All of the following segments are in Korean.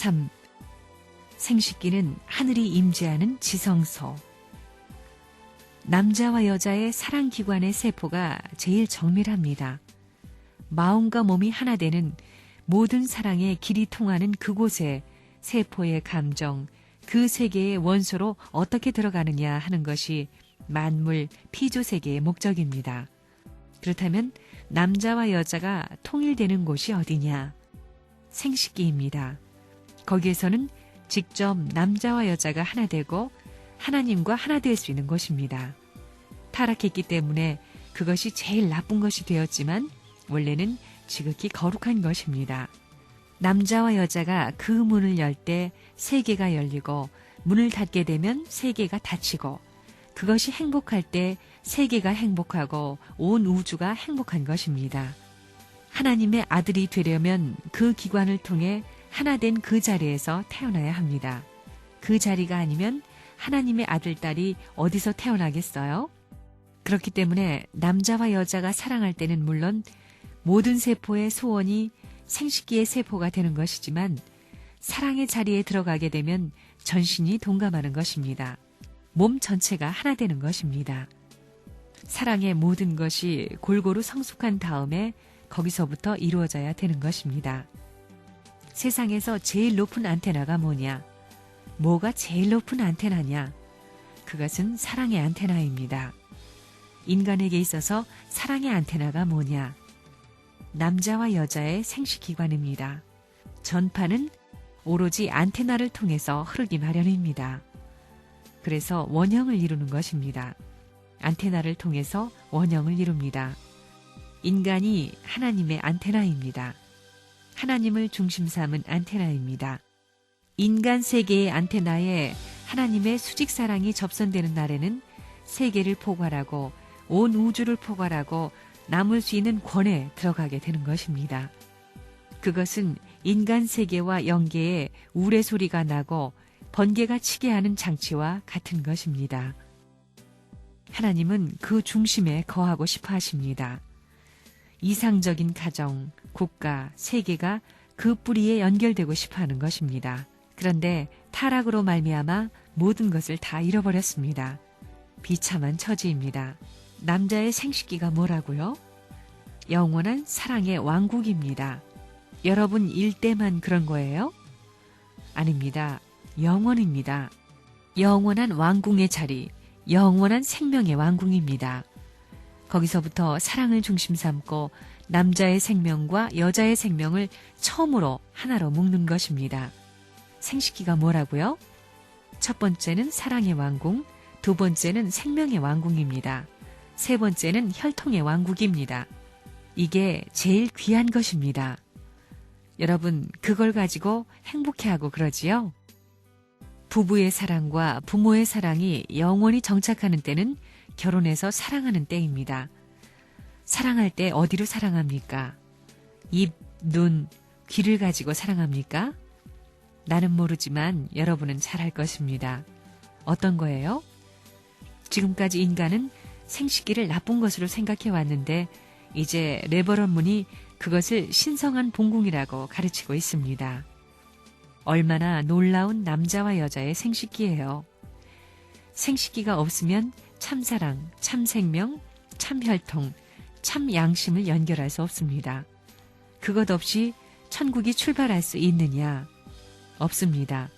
3. 생식기는 하늘이 임재하는 지성소. 남자와 여자의 사랑기관의 세포가 제일 정밀합니다. 마음과 몸이 하나 되는 모든 사랑의 길이 통하는 그곳에 세포의 감정, 그 세계의 원소로 어떻게 들어가느냐 하는 것이 만물 피조세계의 목적입니다. 그렇다면 남자와 여자가 통일되는 곳이 어디냐? 생식기입니다. 거기에서는 직접 남자와 여자가 하나 되고 하나님과 하나 될 수 있는 곳입니다. 타락했기 때문에 그것이 제일 나쁜 것이 되었지만 원래는 지극히 거룩한 것입니다. 남자와 여자가 그 문을 열 때 세계가 열리고 문을 닫게 되면 세계가 닫히고 그것이 행복할 때 세계가 행복하고 온 우주가 행복한 것입니다. 하나님의 아들이 되려면 그 기관을 통해 하나 된 그 자리에서 태어나야 합니다. 그 자리가 아니면 하나님의 아들, 딸이 어디서 태어나겠어요? 그렇기 때문에 남자와 여자가 사랑할 때는 물론 모든 세포의 소원이 생식기의 세포가 되는 것이지만 사랑의 자리에 들어가게 되면 전신이 동감하는 것입니다. 몸 전체가 하나 되는 것입니다. 사랑의 모든 것이 골고루 성숙한 다음에 거기서부터 이루어져야 되는 것입니다. 세상에서 제일 높은 안테나가 뭐냐? 뭐가 제일 높은 안테나냐? 그것은 사랑의 안테나입니다. 인간에게 있어서 사랑의 안테나가 뭐냐? 남자와 여자의 생식기관입니다. 전파는 오로지 안테나를 통해서 흐르기 마련입니다. 그래서 원형을 이루는 것입니다. 안테나를 통해서 원형을 이룹니다. 인간이 하나님의 안테나입니다. 하나님을 중심 삼은 안테나입니다. 인간 세계의 안테나에 하나님의 수직사랑이 접선되는 날에는 세계를 포괄하고 온 우주를 포괄하고 남을 수 있는 권에 들어가게 되는 것입니다. 그것은 인간 세계와 영계에 우레소리가 나고 번개가 치게 하는 장치와 같은 것입니다. 하나님은 그 중심에 거하고 싶어 하십니다. 이상적인 가정, 국가, 세계가 그 뿌리에 연결되고 싶어 하는 것입니다. 그런데 타락으로 말미암아 모든 것을 다 잃어버렸습니다. 비참한 처지입니다. 남자의 생식기가 뭐라고요? 영원한 사랑의 왕국입니다. 여러분 일때만 그런 거예요? 아닙니다. 영원입니다. 영원한 왕궁의 자리, 영원한 생명의 왕궁입니다. 거기서부터 사랑을 중심 삼고 남자의 생명과 여자의 생명을 처음으로 하나로 묶는 것입니다. 생식기가 뭐라고요? 첫 번째는 사랑의 왕궁, 두 번째는 생명의 왕궁입니다. 세 번째는 혈통의 왕국입니다. 이게 제일 귀한 것입니다. 여러분, 그걸 가지고 행복해하고 그러지요? 부부의 사랑과 부모의 사랑이 영원히 정착하는 때는 결혼해서 사랑하는 때입니다. 사랑할 때 어디로 사랑합니까? 입, 눈, 귀를 가지고 사랑합니까? 나는 모르지만 여러분은 잘 알 것입니다. 어떤 거예요? 지금까지 인간은 생식기를 나쁜 것으로 생각해 왔는데 이제 레버런문이 그것을 신성한 본궁이라고 가르치고 있습니다. 얼마나 놀라운 남자와 여자의 생식기예요. 생식기가 없으면 참 사랑, 참 생명, 참 혈통, 참 양심을 연결할 수 없습니다. 그것 없이 천국이 출발할 수 있느냐? 없습니다.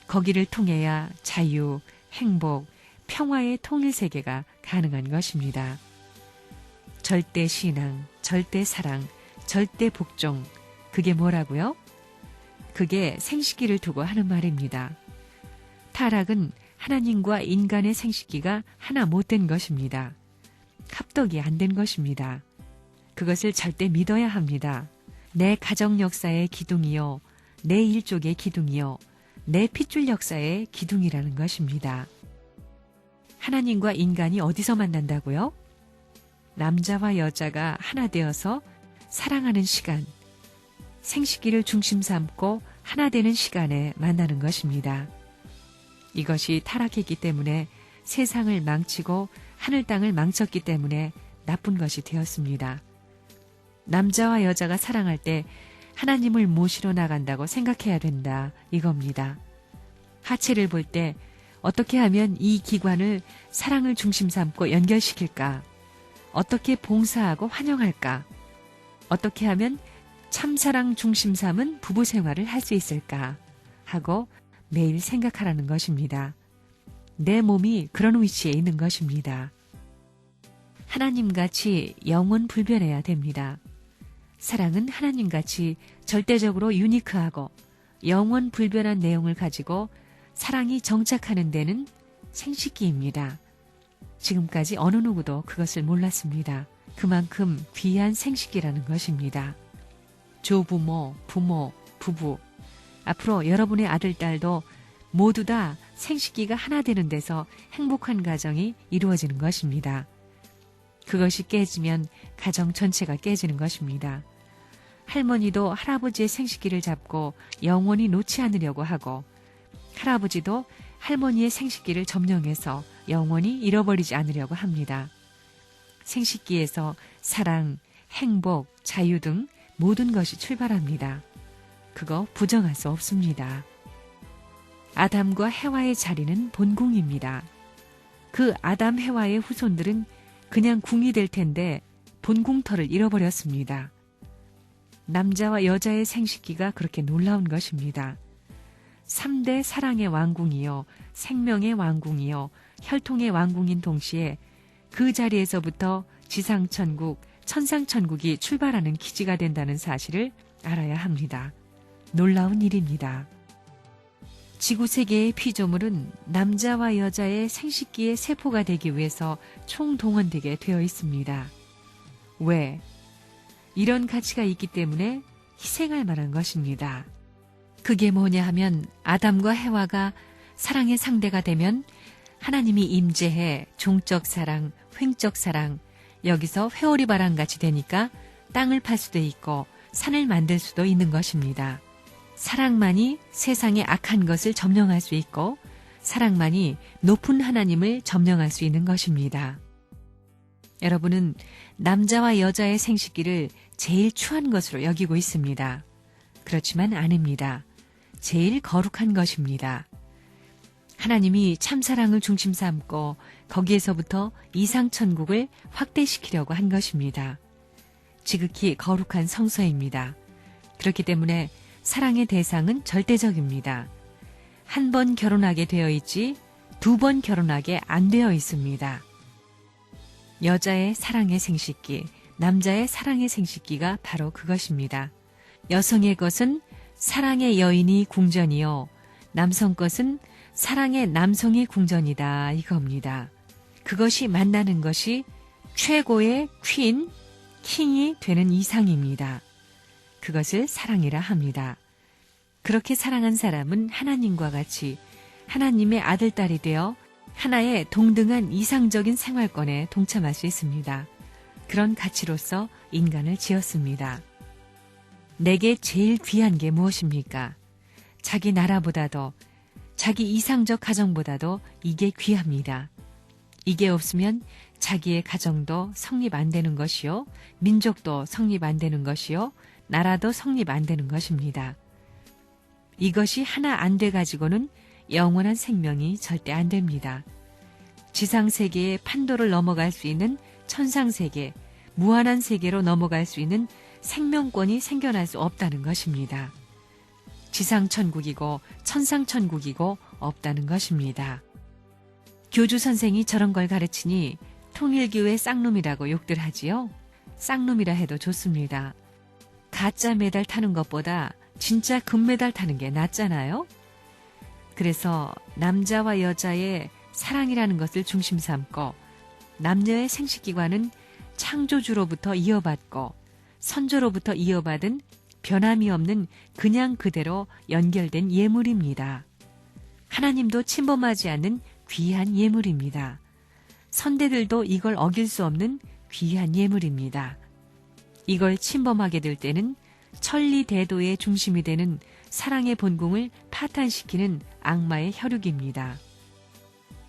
거기를 통해야 자유, 행복, 평화의 통일세계가 가능한 것입니다. 절대 신앙, 절대 사랑, 절대 복종, 그게 뭐라고요? 그게 생식기를 두고 하는 말입니다. 타락은 하나님과 인간의 생식기가 하나 못된 것입니다. 합덕이 안 된 것입니다. 그것을 절대 믿어야 합니다. 내 가정 역사의 기둥이요, 내 일족의 기둥이요, 내 핏줄 역사의 기둥이라는 것입니다. 하나님과 인간이 어디서 만난다고요? 남자와 여자가 하나 되어서 사랑하는 시간, 생식기를 중심 삼고 하나 되는 시간에 만나는 것입니다. 이것이 타락했기 때문에 세상을 망치고 하늘 땅을 망쳤기 때문에 나쁜 것이 되었습니다. 남자와 여자가 사랑할 때 하나님을 모시러 나간다고 생각해야 된다 이겁니다. 하체를 볼 때 어떻게 하면 이 기관을 사랑을 중심 삼고 연결시킬까? 어떻게 봉사하고 환영할까? 어떻게 하면 참사랑 중심 삼은 부부 생활을 할 수 있을까? 하고 매일 생각하라는 것입니다. 내 몸이 그런 위치에 있는 것입니다. 하나님같이 영원 불변해야 됩니다. 사랑은 하나님같이 절대적으로 유니크하고 영원 불변한 내용을 가지고 사랑이 정착하는 데는 생식기입니다. 지금까지 어느 누구도 그것을 몰랐습니다. 그만큼 귀한 생식기라는 것입니다. 조부모, 부모, 부부, 앞으로 여러분의 아들, 딸도 모두 다 생식기가 하나 되는 데서 행복한 가정이 이루어지는 것입니다. 그것이 깨지면 가정 전체가 깨지는 것입니다. 할머니도 할아버지의 생식기를 잡고 영원히 놓지 않으려고 하고 할아버지도 할머니의 생식기를 점령해서 영원히 잃어버리지 않으려고 합니다. 생식기에서 사랑, 행복, 자유 등 모든 것이 출발합니다. 그거 부정할 수 없습니다. 아담과 해와의 자리는 본궁입니다. 그 아담 해와의 후손들은 그냥 궁이 될 텐데 본궁터를 잃어버렸습니다. 남자와 여자의 생식기가 그렇게 놀라운 것입니다. 3대 사랑의 왕궁이요, 생명의 왕궁이요, 혈통의 왕궁인 동시에 그 자리에서부터 지상천국, 천상천국이 출발하는 기지가 된다는 사실을 알아야 합니다. 놀라운 일입니다. 지구세계의 피조물은 남자와 여자의 생식기의 세포가 되기 위해서 총동원되게 되어 있습니다. 왜? 이런 가치가 있기 때문에 희생할 만한 것입니다. 그게 뭐냐 하면 아담과 해와가 사랑의 상대가 되면 하나님이 임재해 종적 사랑, 횡적 사랑, 여기서 회오리 바람같이 되니까 땅을 팔 수도 있고 산을 만들 수도 있는 것입니다. 사랑만이 세상의 악한 것을 점령할 수 있고 사랑만이 높은 하나님을 점령할 수 있는 것입니다. 여러분은 남자와 여자의 생식기를 제일 추한 것으로 여기고 있습니다. 그렇지만 아닙니다. 제일 거룩한 것입니다. 하나님이 참사랑을 중심 삼고 거기에서부터 이상천국을 확대시키려고 한 것입니다. 지극히 거룩한 성소입니다. 그렇기 때문에 사랑의 대상은 절대적입니다. 한 번 결혼하게 되어 있지 2번 결혼하게 안 되어 있습니다. 여자의 사랑의 생식기, 남자의 사랑의 생식기가 바로 그것입니다. 여성의 것은 사랑의 여인이 궁전이요, 남성 것은 사랑의 남성이 궁전이다 이겁니다. 그것이 만나는 것이 최고의 퀸, 킹이 되는 이상입니다. 그것을 사랑이라 합니다. 그렇게 사랑한 사람은 하나님과 같이 하나님의 아들, 딸이 되어 하나의 동등한 이상적인 생활권에 동참할 수 있습니다. 그런 가치로서 인간을 지었습니다. 내게 제일 귀한 게 무엇입니까? 자기 나라보다도 자기 이상적 가정보다도 이게 귀합니다. 이게 없으면 자기의 가정도 성립 안 되는 것이요, 민족도 성립 안 되는 것이요, 나라도 성립 안 되는 것입니다. 이것이 하나 안 돼 가지고는 영원한 생명이 절대 안 됩니다. 지상세계의 판도를 넘어갈 수 있는 천상세계, 무한한 세계로 넘어갈 수 있는 생명권이 생겨날 수 없다는 것입니다. 지상천국이고 천상천국이고 없다는 것입니다. 교주 선생이 저런 걸 가르치니 통일교회 쌍놈이라고 욕들 하지요. 쌍놈이라 해도 좋습니다. 가짜 메달 타는 것보다 진짜 금메달 타는 게 낫잖아요. 그래서 남자와 여자의 사랑이라는 것을 중심 삼고 남녀의 생식기관은 창조주로부터 이어받고 선조로부터 이어받은 변함이 없는 그냥 그대로 연결된 예물입니다. 하나님도 침범하지 않는 귀한 예물입니다. 선대들도 이걸 어길 수 없는 귀한 예물입니다. 이걸 침범하게 될 때는 천리대도의 중심이 되는 사랑의 본궁을 파탄시키는 악마의 혈육입니다.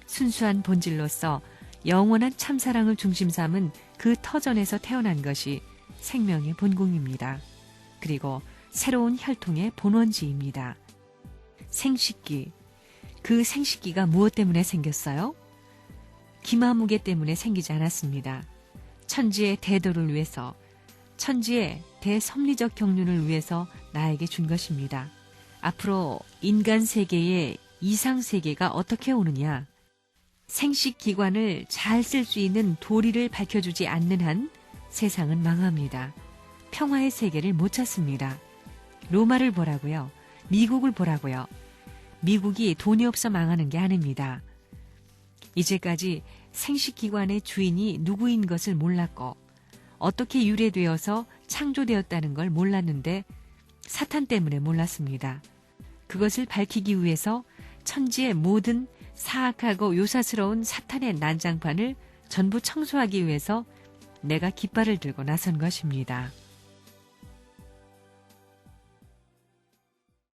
순수한 본질로서 영원한 참사랑을 중심 삼은 그 터전에서 태어난 것이 생명의 본궁입니다. 그리고 새로운 혈통의 본원지입니다. 생식기. 그 생식기가 무엇 때문에 생겼어요? 기마무개 때문에 생기지 않았습니다. 천지의 대도를 위해서, 천지의 대섭리적 경륜을 위해서 나에게 준 것입니다. 앞으로 인간 세계의 이상 세계가 어떻게 오느냐? 생식기관을 잘 쓸 수 있는 도리를 밝혀주지 않는 한 세상은 망합니다. 평화의 세계를 못 찾습니다. 로마를 보라고요. 미국을 보라고요. 미국이 돈이 없어 망하는 게 아닙니다. 이제까지 생식기관의 주인이 누구인 것을 몰랐고 어떻게 유래되어서 창조되었다는 걸 몰랐는데 사탄 때문에 몰랐습니다. 그것을 밝히기 위해서 천지의 모든 사악하고 요사스러운 사탄의 난장판을 전부 청소하기 위해서 내가 깃발을 들고 나선 것입니다.